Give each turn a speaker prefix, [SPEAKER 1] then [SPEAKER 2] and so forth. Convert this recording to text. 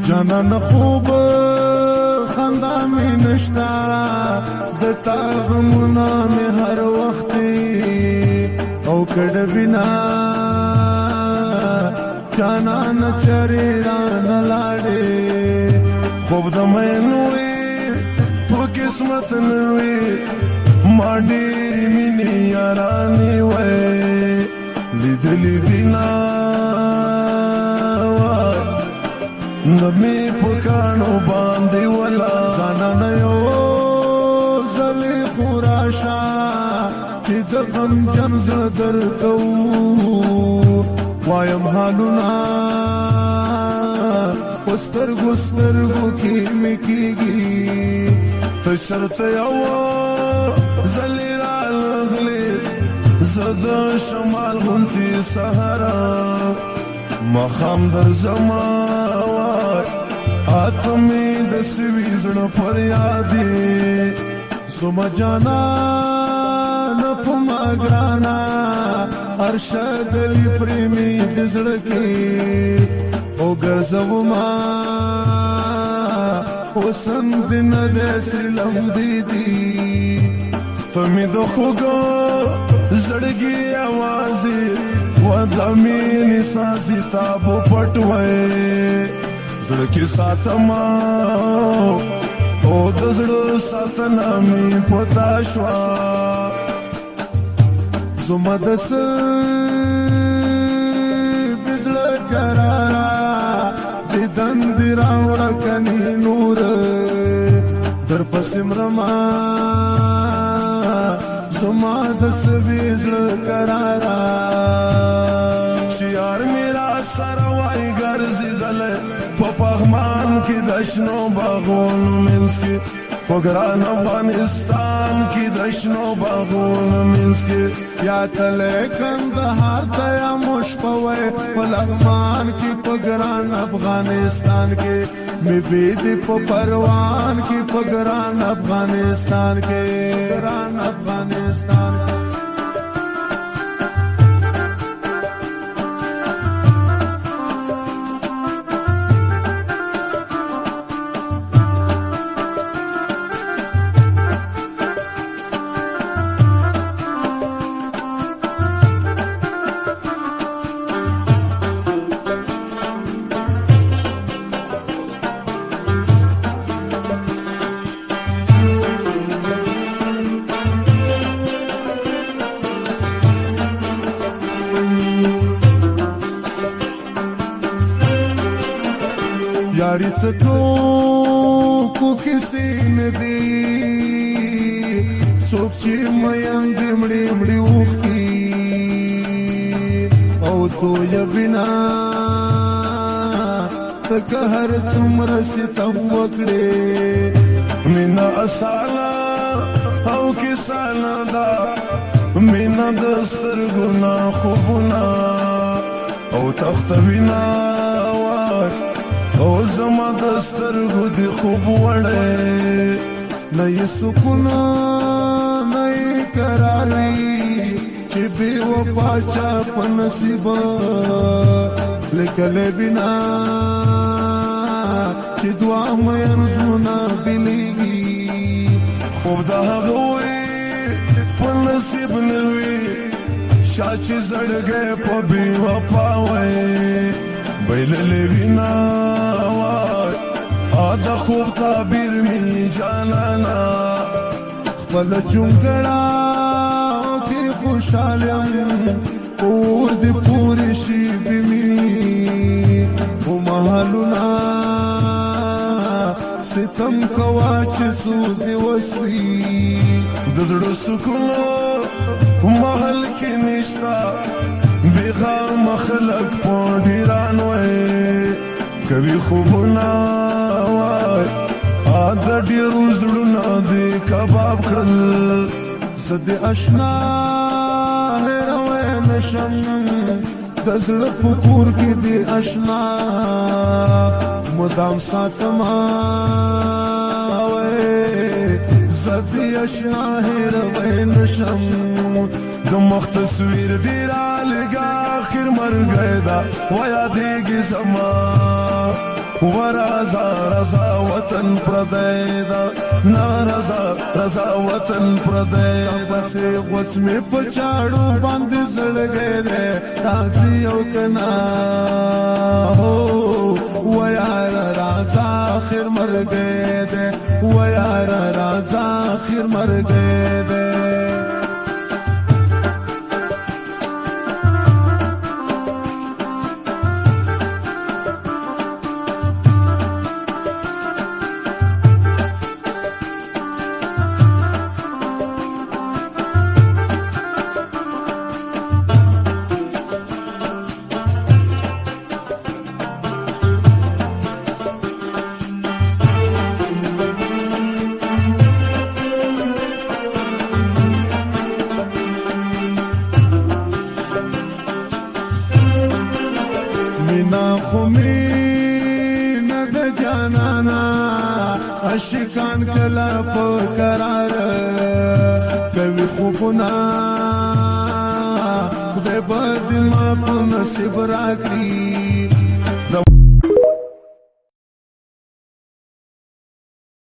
[SPEAKER 1] جانان خوب خندا می نشتا د تا غمونه می هر وخت او کډ بنا جانان چری ران لاړې خوب د مینوي په قسمت نوي ما ډېرې مینې یارانې وای لیدلې دینا نمی پکانو باندې ولا ځانان یو زلی خوراشا چې د غم جن زړه درکو وایم حالونه سترګو سترګو کې مې کېږي ته شرط یو زلی رالغلې زه د شمال غوندې سهارا ماښام درځمه آتمی د سوي زړه فریادې زما جانان په ما ګرانا ارشد لی پریمي د زړه کې او ګرځوما وسم دین د سلم دي ته مې د خوګو زړګي आवाज و د مینې ساسي تابو پټوي زړه کې ساتما او د زړه ساتنه مې پتا شوه زما د بزړه قراره د دندې راوړه کني نور در پسې مرما زما د بزړه قراره چې یار مې را سره وای ګرځېدلی په پغمان کې د شنو باغونو منځ کې په ګران افغانستان کې د شنو باغونو منځ کې یا تلی کندهار ته یا مشپوی په لغمان کې په ګران افغانستان کې مې بیدې په پروان کې په ګران افغانستان کې ګران افغانستان کې یاری څکو کو کسی ندی څوک چې مېم دې مړې مړې وختي او تو یا بنا تک هر څومره ستم وکړې مینا اساله او کسانه دا مینا د سترګو نه خوبونه او تختوینا او زما د سترګو د خوب وړې نه یې سکون نه یې قرار وي چې بې وفا چا په نصیب لیکلی بنا چې دوه مین زړونه بېلېږي خوب د هغوی په نصیب نه وي شا چې زړګی په بې وفا وی بېللی وینا د خوب تعبیر می جانانا خپل جونګړه کې خوشحالم اور دې پوری شي بمینی او محلونه ستم کوا چې څو دې وسوي د زړه سکون محل کې نشتا بېغم خلک په ډیران وای کوي خوبونه د ډېرو زړونه دې کباب کړل زه دې اشنا هېروی نشم د زړه په کور کې دې اشنا مدام ساتما زه دې اشنا هېروی نشم د مخ تصویر دې رالی مرګی دا ویادېږي زما ورازا رضا وطن پردی دا نا رضا رضا وطن پردی پسې غوڅ مې په چاړو باندې زړګی دی راځي او کنا و یار راځه آخر مرګی دی و یار راځه آخر مرګی دی مینا خو مینا د جانانا عاشقان کلا په قرار کوي خوبونه خدای به دې ما په نصیب راکړي